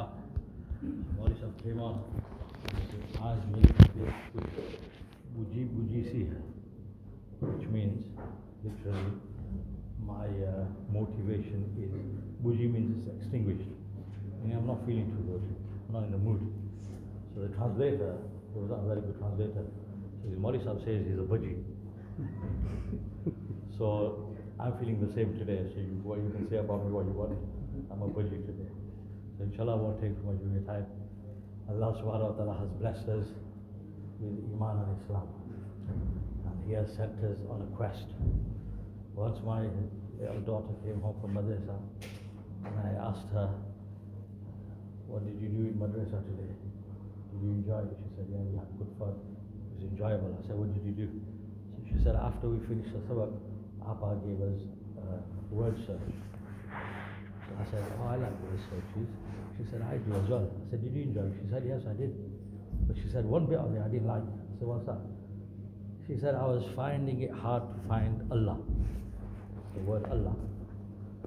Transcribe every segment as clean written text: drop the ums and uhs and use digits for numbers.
start. Maulik Sahib came on. Aaj mere buji buji si hai, which means literally my motivation is, buji means it's extinguished. Meaning I'm not feeling too good, I'm not in the mood. So the translator, who was not a very good translator, says, Maulik Sahib says he's a buji. So I'm feeling the same today. So what you can say about me what you want. I'm a buji today. So inshallah I won't take too much of your time. Allah subhanahu wa ta'ala has blessed us with Iman and Islam. And He has sent us on a quest. Once my little daughter came home from madrasa and I asked her, what did you do in madrasa today? Did you enjoy it? She said, yeah, we had good fun. It was enjoyable. I said, what did you do? So she said, after we finished the sabak, Appa gave us word search. So I said, oh, I like word searches. She said, I do as well. I said, did you enjoy it? She said, yes, I did. But she said, one bit of it I didn't like. I said, what's that? She said, I was finding it hard to find Allah. The word Allah.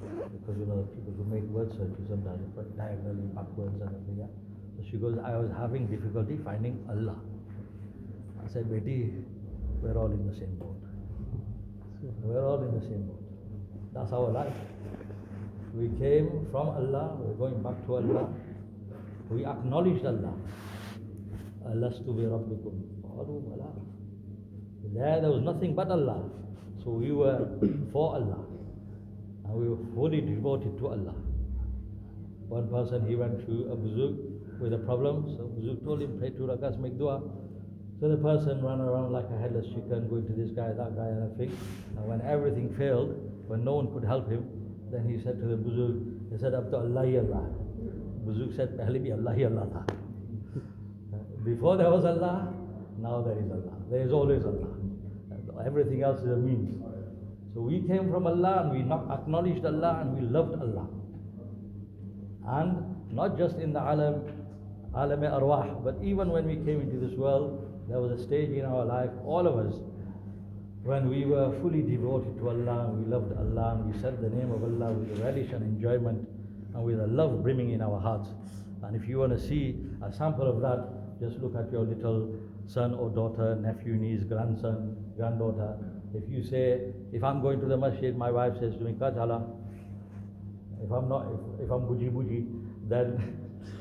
Because you know, people who make word searches sometimes put diagonally backwards and everything. Yeah. So she goes, I was having difficulty finding Allah. I said, Beti, we're all in the same boat. We're all in the same boat. That's our life. We came from Allah, we're going back to Allah. We acknowledged Allah. Alastu bi rabbikum. There was nothing but Allah. So we were for Allah. And we were fully devoted to Allah. One person, he went to a buzurg with a problem. So buzurg told him, pray 2 rakats, make dua. So the person ran around like a headless chicken, going to this guy, that guy, and everything. And when everything failed, when no one could help him, then he said to the buzurg, he said, Ab to Allah-hi Allah. Buzurg said, Pehle bhi Allah-hi Allah tha. Before there was Allah, now there is Allah. There is always Allah. Everything else is a means. So we came from Allah and we acknowledged Allah and we loved Allah. And not just in the alam-e-arwah, but even when we came into this world, there was a stage in our life, all of us, when we were fully devoted to Allah and we loved Allah and we said the name of Allah with a relish and enjoyment and with a love brimming in our hearts. And if you want to see a sample of that, just look at your little son or daughter, nephew, niece, grandson, granddaughter. If you say, if I'm going to the masjid, my wife says to me, Kajala, if I'm not, if I'm buji, then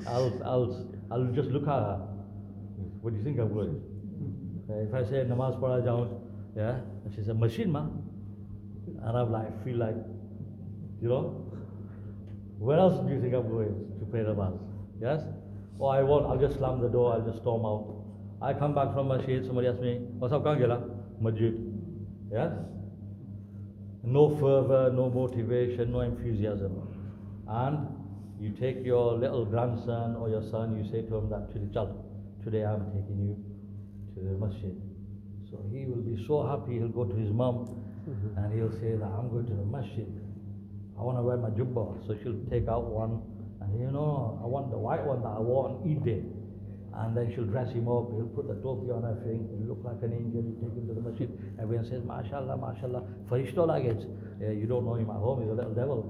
I'll just look at her. What do you think I'm going? If I say namaz pada jaun, yeah, and she said, masjid ma, and I'm like, feel like, you know, where else do you think I'm going to pray namaz? Yes? Or I won't, I'll just slam the door, I'll just storm out. I come back from masjid, somebody asks me, what's up, Kangela? Masjid. Yes? No fervor, no motivation, no enthusiasm. And you take your little grandson or your son, you say to him that today I'm taking you to the masjid. So he will be so happy, he'll go to his mom and he'll say that I'm going to the masjid. I want to wear my jubba. So she'll take out one and you know, I want the white one that I wore on Eid day. And then she'll dress him up, he'll put the topi on her thing, he'll look like an angel, you take him to the masjid. Everyone says, MashaAllah, MashaAllah. Farishto lagets. You don't know him at home, he's a little devil.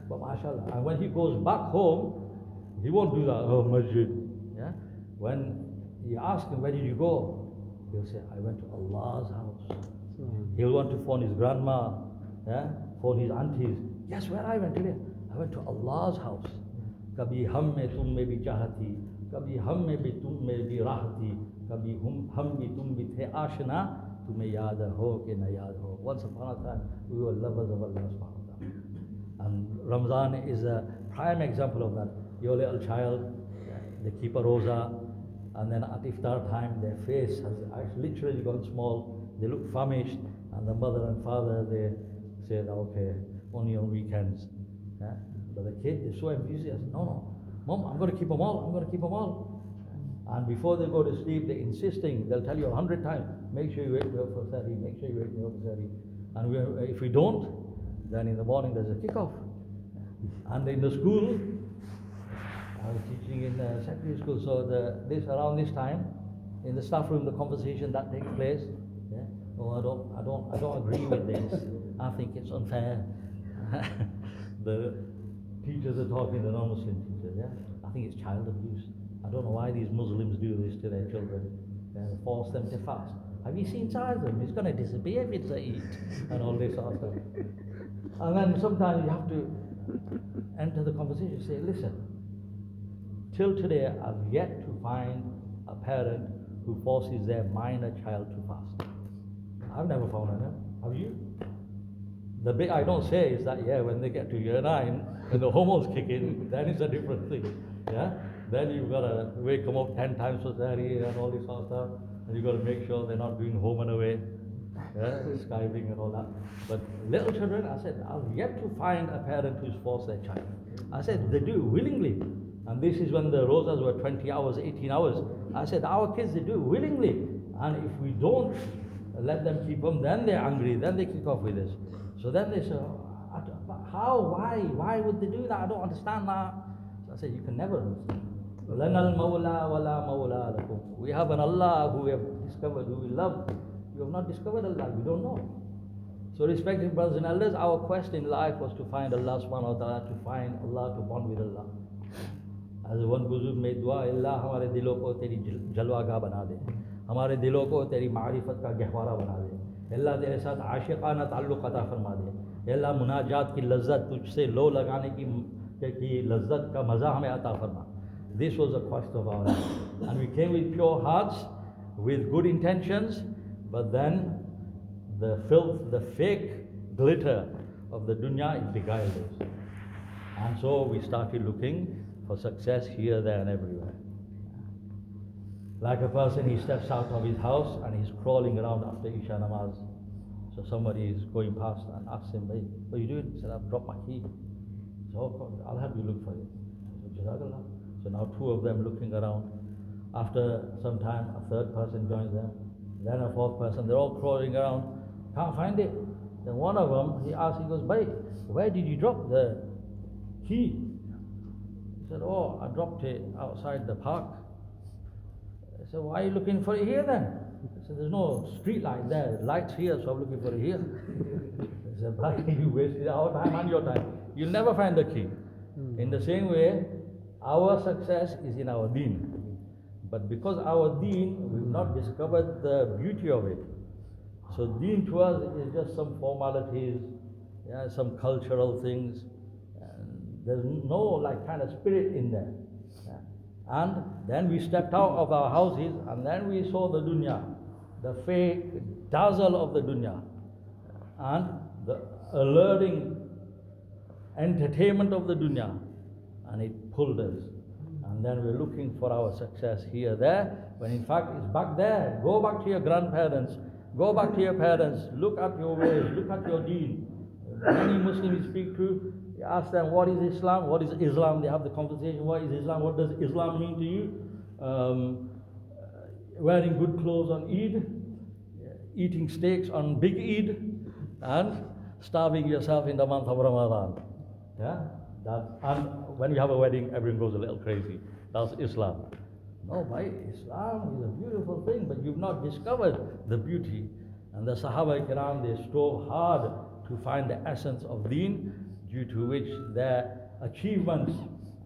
But MashaAllah. And when he goes back home, he won't do that, oh, masjid. Yeah? When you ask him, where did you go? He'll say, I went to Allah's house. He'll want to phone his grandma, phone his aunties. Guess where I went today? I went to Allah's house. Kabhi hum mein tum mein bhi chahati. कभी हम में भी तुम में भी राह थी कभी हम भी तुम भी थे आशना तुम्हें याद हो कि न याद हो. Once upon a time we were lovers of Allah subhanahu wa ta'ala. And Ramadan is a prime example of that. Your little child, they keep a roza, and then at iftar time their face has literally gone small, they look famished, and the mother and father, they say, okay, only on weekends. But the kid is so enthusiastic. No, Mom, I'm going to keep them all. I'm going to keep them all. And before they go to sleep, they're insisting. They'll tell you 100 times, make sure you wake me up for Sahri, make sure you wake me up for Sahri. And if we don't, then in the morning there's a kickoff. And in the school, I was teaching in secondary school, so around this time, in the staff room, the conversation that takes place, oh, I don't agree with this. I think it's unfair. The teachers are talking, the non-Muslim teachers, I think it's child abuse. I don't know why these Muslims do this to their children. They force them to fast. Have you seen Tarzan? He's going to disappear if he doesn't eat, and all this sort of stuff. And then sometimes you have to enter the conversation and say, listen, till today I've yet to find a parent who forces their minor child to fast. I've never found one. Have you? The bit I don't say is that, yeah, when they get to year 9, when the hormones kick in, then it's a different thing. Yeah? Then you've got to wake them up 10 times for Sahari and all this sort of stuff. And you've got to make sure they're not doing home and away, yeah, skiving and all that. But little children, I said, I've yet to find a parent who's forced their child. I said, they do it willingly. And this is when the rosas were 20 hours, 18 hours. I said, our kids, they do it willingly. And if we don't let them keep them, then they're angry, then they kick off with us. So then they say, how, why would they do that? I don't understand that. So I said, you can never understand. We have an Allah who we have discovered, who we love. You have not discovered Allah, we don't know. So respected brothers and elders, our quest in life was to find Allah subhanahu wa ta'ala, to find Allah, to bond with Allah. As one buzurg made dua, Allah हमारे दिलों को तेरी जलवागाह बना दे, हमारे दिलों को तेरी मारिफत का गहवारा बना दे, अल्लाह तेरे साथ आशिकाना ताल्लुक़ अता फरमा दे, अल्लाह मुनाजात की लज्जत तुझसे लो लगाने की लज्जत का मज़ा हमें अता फरमा. This was the quest of our life. And we came with pure hearts, with good intentions, but then the filth, the fake glitter of the dunya, it beguiled us. And so we started looking for success here, there and everywhere. Like a person, he steps out of his house and he's crawling around after Isha Namaz. So somebody is going past and asks him, "Hey, what are you doing?" He said, "I've dropped my key." So I'll have you look for it. So Jazakallah. So now two of them looking around. After some time, a third person joins them. Then a fourth person. They're all crawling around. Can't find it. Then one of them, he asks, he goes, "Bhai, where did you drop the key?" He said, "Oh, I dropped it outside the park." I said, "Why are you looking for it here then?" He said, "There's no street light there. The light's here, so I'm looking for it here." He said, "Why you wasted our time and your time? You'll never find the key." In the same way, our success is in our deen. But because our deen, we've not discovered the beauty of it. So deen to us is just some formalities, yeah, some cultural things. There's no like kind of spirit in there. Yeah. And then we stepped out of our houses and then we saw the dunya, the fake dazzle of the dunya, and the alluring entertainment of the dunya, and it pulled us. And then we're looking for our success here, there, when in fact it's back there. Go back to your grandparents, go back to your parents, look at your ways, look at your deen. Many Muslims you speak to, you ask them, what is Islam? What is Islam? They have the conversation, what is Islam? What does Islam mean to you? Wearing good clothes on Eid, eating steaks on Big Eid, and starving yourself in the month of Ramadan. Yeah? And when you have a wedding, everyone goes a little crazy. That's Islam. No, by Islam is a beautiful thing, but you've not discovered the beauty. And the Sahaba Kiram, they strove hard to find the essence of deen, due to which their achievements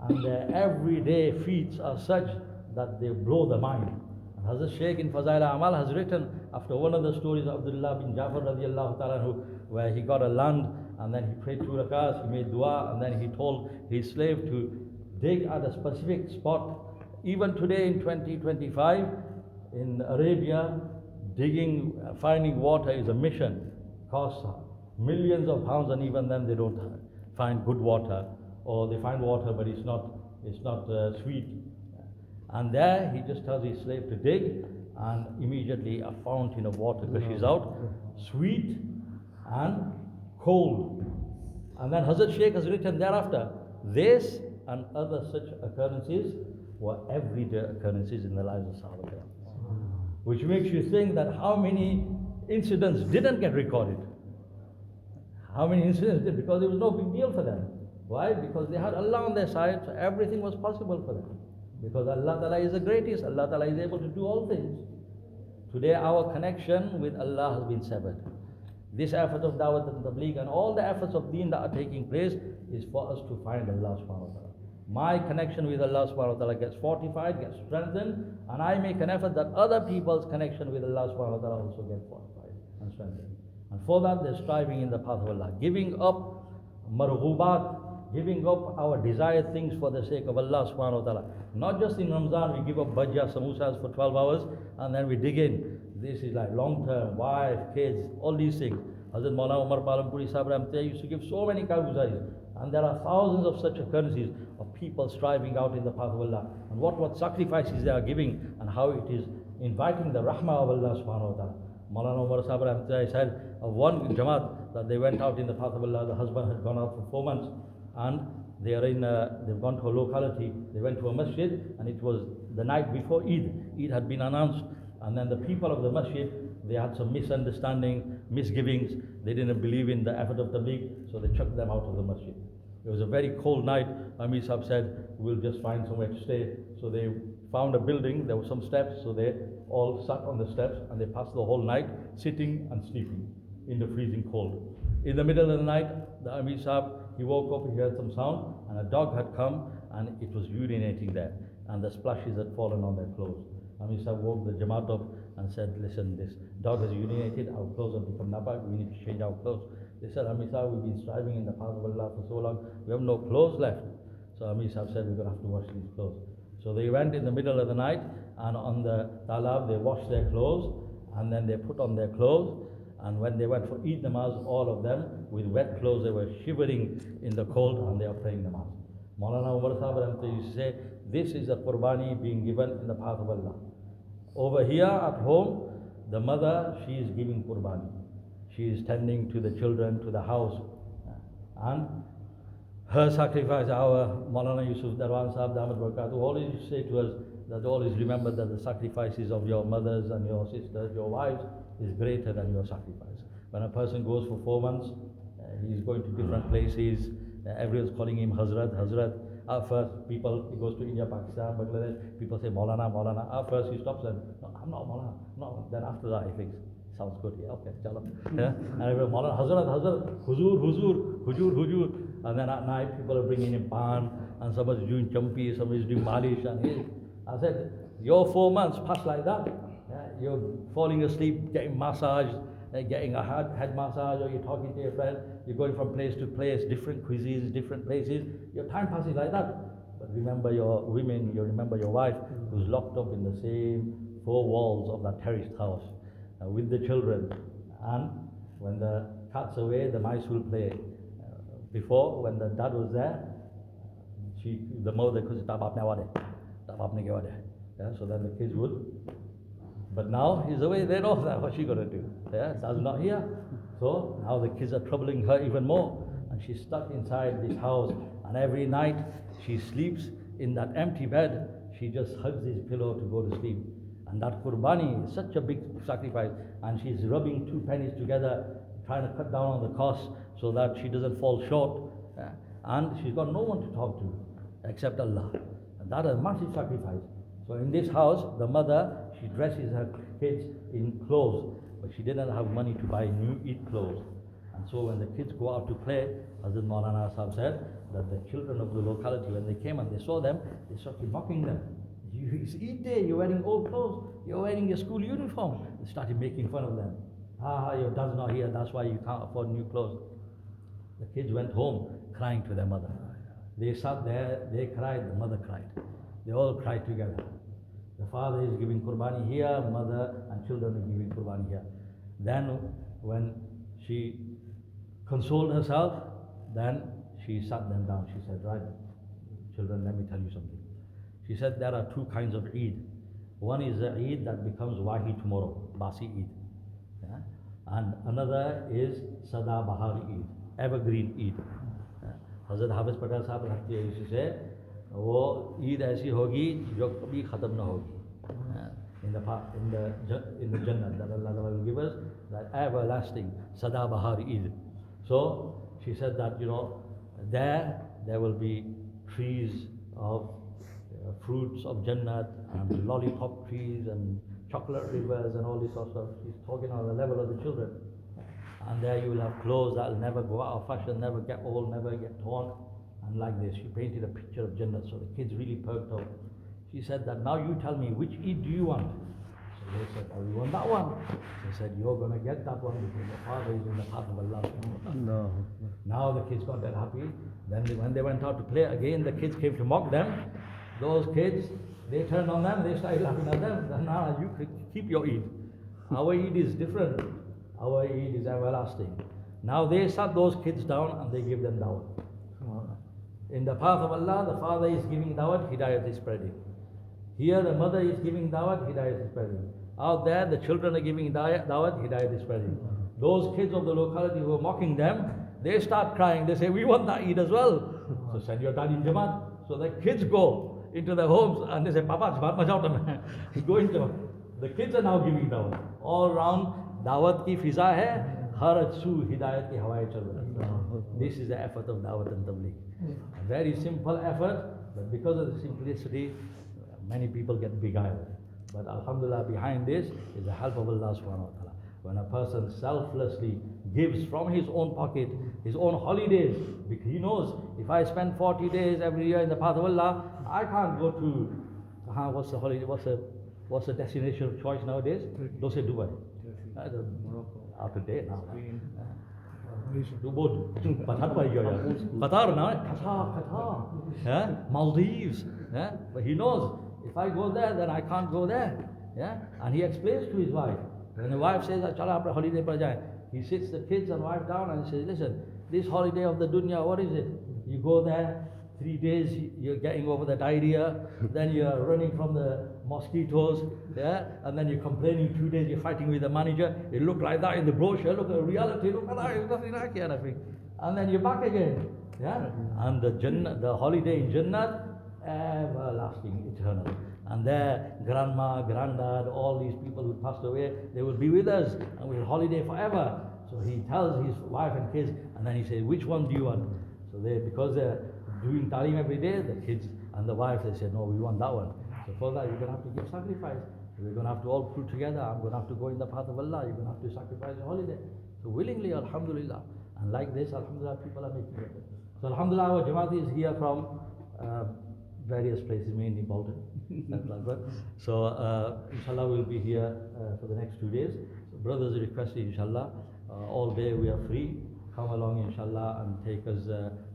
and their everyday feats are such that they blow the mind. And Hazrat Shaykh in Fazail Amal has written, after one of the stories of Abdullah bin Jafar radiallahu ta'ala, where he got a land and then he prayed 2 rakats, he made dua, and then he told his slave to dig at a specific spot. Even today in 2025, in Arabia, digging, finding water is a mission. Costs millions of pounds, and even then they don't find good water, or they find water but it's not sweet. And there he just tells his slave to dig, and immediately a fountain of water gushes out, sweet and cold. And then Hazrat Shaykh has written thereafter, this and other such occurrences were everyday occurrences in the lives of Sahaba, which makes you think that how many incidents didn't get recorded. How many incidents did? Because it was no big deal for them. Why? Because they had Allah on their side, so everything was possible for them. Because Allah Ta'ala is the greatest, Allah Ta'ala is able to do all things. Today our connection with Allah has been severed. This effort of Dawat and Tabligh and all the efforts of deen that are taking place is for us to find Allah subhanahu wa ta'ala. my connection with Allah subhanahu wa ta'ala gets fortified, gets strengthened, and I make an effort that other people's connection with Allah subhanahu wa ta'ala also gets fortified and strengthened. And for that they're striving in the path of Allah, giving up marghubat, giving up our desired things for the sake of Allah subhanahu wa ta'ala. Not just in Ramzan, we give up bhajia, samosas for 12 hours and then we dig in. This is like long term, wife, kids, all these things. Hazrat Molana Umar Palampuri Sahib Rahmatullah used to give so many karguzaris, and there are thousands of such occurrences of people striving out in the path of Allah, and what sacrifices they are giving, and how it is inviting the rahmah of Allah subhanahu wa ta'ala. Molana Umar Sahib Rahmatullah said of one Jamaat that they went out in the path of Allah, the husband had gone out for 4 months, and they've gone to a locality, they went to a masjid, and it was the night before Eid. Eid had been announced, and then the people of the masjid, they had some misunderstanding, misgivings. They didn't believe in the effort of tabligh, so they chucked them out of the masjid. It was a very cold night. Amir Sahib said, we'll just find somewhere to stay. So they found a building, there were some steps, so they all sat on the steps and they passed the whole night sitting and sleeping in the freezing cold. In the middle of the night, the Amir Sahib, he woke up, he heard some sound, and a dog had come and it was urinating there, and the splashes had fallen on their clothes. Amir Sahib woke the Jamaat up and said, listen, this dog has urinated, our clothes have become napak, we need to change our clothes. They said, Amir Sahib, we've been striving in the path of Allah for so long, we have no clothes left. So Amir Sahib said, we're going to have to wash these clothes. So they went in the middle of the night, and on the talab, they washed their clothes, and then they put on their clothes, and when they went for Eid namaz, all of them, with wet clothes, they were shivering in the cold, and they were praying namaz. Molana Umar Sahib used to say, this is a qurbani being given in the path of Allah. Over here at home, the mother, she is giving qurbani. She is tending to the children, to the house. And her sacrifice, our Maulana Yusuf Darwan Sahib Damat Barakatuh always used to say to us that always remember that the sacrifices of your mothers and your sisters, your wives, is greater than your sacrifice. When a person goes for 4 months, he's going to different places, everyone's calling him Hazrat, Hazrat. At first, he goes to India, Pakistan, Bangladesh, people say Maulana, Maulana. At first, he stops and, no, I'm not Maulana. No. Then after that, he thinks, sounds good, yeah, okay, chalo. Yeah? And everyone, Maulana, Hazrat, Hazrat, Huzur, Huzur, Hujur, Hujur. And then at night, people are bringing in pan, and somebody's doing champi, somebody's doing malish. And I said, your 4 months pass like that. Yeah? You're falling asleep, getting massaged, getting a head massage, or you're talking to your friend, you're going from place to place, different cuisines, different places, your time passes like that. But remember your women, you remember your wife, who's locked up in the same 4 walls of that terraced house with the children. And when the cat's away, the mice will play. Before, when the dad was there, the mother could say, "Tab aapne awa de, tab aapne ke awa de." Yeah, so then the kids would. But now he's away, they know that what's she going to do? Yeah, Dad's not here. So now the kids are troubling her even more. And she's stuck inside this house. And every night she sleeps in that empty bed. She just hugs his pillow to go to sleep. And that qurbani is such a big sacrifice. And she's rubbing 2 pennies together, trying to cut down on the cost so that she doesn't fall short. And she's got no one to talk to except Allah. And that is a massive sacrifice. So in this house, the mother, she dresses her kids in clothes, but she didn't have money to buy new Eid clothes. And so when the kids go out to play, Hazrat Maulana Sahib said that the children of the locality, when they came and they saw them, they started mocking them. It's Eid day, you're wearing old clothes, you're wearing your school uniform. They started making fun of them. Your dad's not here, that's why you can't afford new clothes. The kids went home crying to their mother. They sat there, they cried, the mother cried. They all cried together. The father is giving qurbani here, mother and children are giving qurbani here. Then when she consoled herself, then she sat them down. She said, right, children, let me tell you something. She said there are 2 kinds of Eid. One is the Eid that becomes Wahi tomorrow, Basi Eid. Yeah? And another is Sada Bahari Eid, evergreen Eid. Hazrat Hafiz Patel Sahib used to say, वो ईद ऐसी होगी जो कभी ख़त्म ना होगी. In the Jannah that Allah will give us, that everlasting Sada Bahar Eid. So she said that there will be trees of fruits of Jannah and lollipop trees and chocolate rivers and all this sort of stuff. She's talking on the level of the children. And there you will have clothes that will never go out of fashion, never get old, never get torn. And like this, she painted a picture of Jannah, so the kids really perked up. She said that, now you tell me, which Eid do you want? So they said, oh, we want that one. They said, you're going to get that one because your father is in the path of Allah. No. Now the kids got that happy. Then when they went out to play again, the kids came to mock them. Those kids, they turned on them, they started laughing at them. And now you keep your Eid. Our Eid is different. Our Eid is everlasting. Now they sat those kids down and they give them dawah. In the path of Allah, the father is giving dawah, hidayat is spreading. Here the mother is giving dawah, hidayat is spreading. Out there the children are giving dawah, hidayat is spreading. Those kids of the locality who are mocking them, they start crying. They say, we want that Eid as well. So send your dad in Jamaat. So the kids go into their homes and they say, Papa, Jamaat mein jao tum. Go into Jamaat. The kids are now giving dawah. All around, dawat ki fiza hai, har su hidayat ki hawaye chal rahi. This is the effort of dawat and tabligh. A very simple effort, but because of the simplicity, many people get beguiled. But alhamdulillah, behind this is the help of Allah subhanahu wa ta'ala. When a person selflessly gives from his own pocket, his own holidays, because he knows, if I spend 40 days every year in the path of Allah, I can't go to, what's the holiday, what's the destination of choice nowadays? Don't say Dubai. Out of date now. Qatar now, Qatar, Maldives. But he knows, if I go there, then I can't go there. And he explains to his wife. When the wife says, Chala apna holiday par jaye, he sits the kids and wife down and says, listen, this holiday of the dunya, what is it? You go there, 3 days you're getting over the diarrhea, then you're running from the mosquitoes, and then you're complaining 2 days, you're fighting with the manager. It looked like that in the brochure, look at reality, look at that, it's nothing like it, nothing. And then you're back again. And the holiday in Jannat, everlasting, eternal. And their grandma, granddad, all these people who passed away, they will be with us and we'll holiday forever. So he tells his wife and kids, and then he says, which one do you want? So because they're doing talim every day, the kids and the wife, they said, no, we want that one. So for that, you're going to have to give sacrifice. We're going to have to all pull together. I'm going to have to go in the path of Allah. You're going to have to sacrifice your holiday. So willingly, alhamdulillah. And like this, alhamdulillah, people are making it. So alhamdulillah, our Jamaat is here from various places, mainly Bolton. So inshallah, we'll be here for the next 2 days. So brothers requested, inshallah, all day we are free. Come along, inshallah, and take us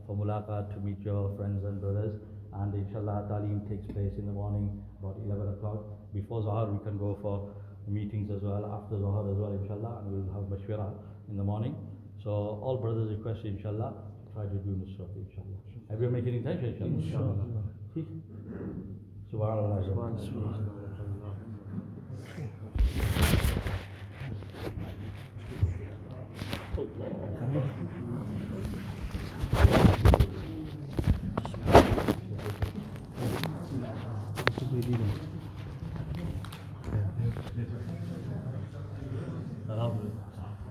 for mulaqat to meet your friends and brothers. And inshallah, Talim takes place in the morning, about 11 o'clock. Before Zohar, we can go for meetings as well, after Zohar as well, inshallah, and we'll have Mashwara in the morning. So all brothers requested, inshallah, try to do Nusrat, inshallah. Have you made an intention, inshallah? Subhanallah. Subhanallah.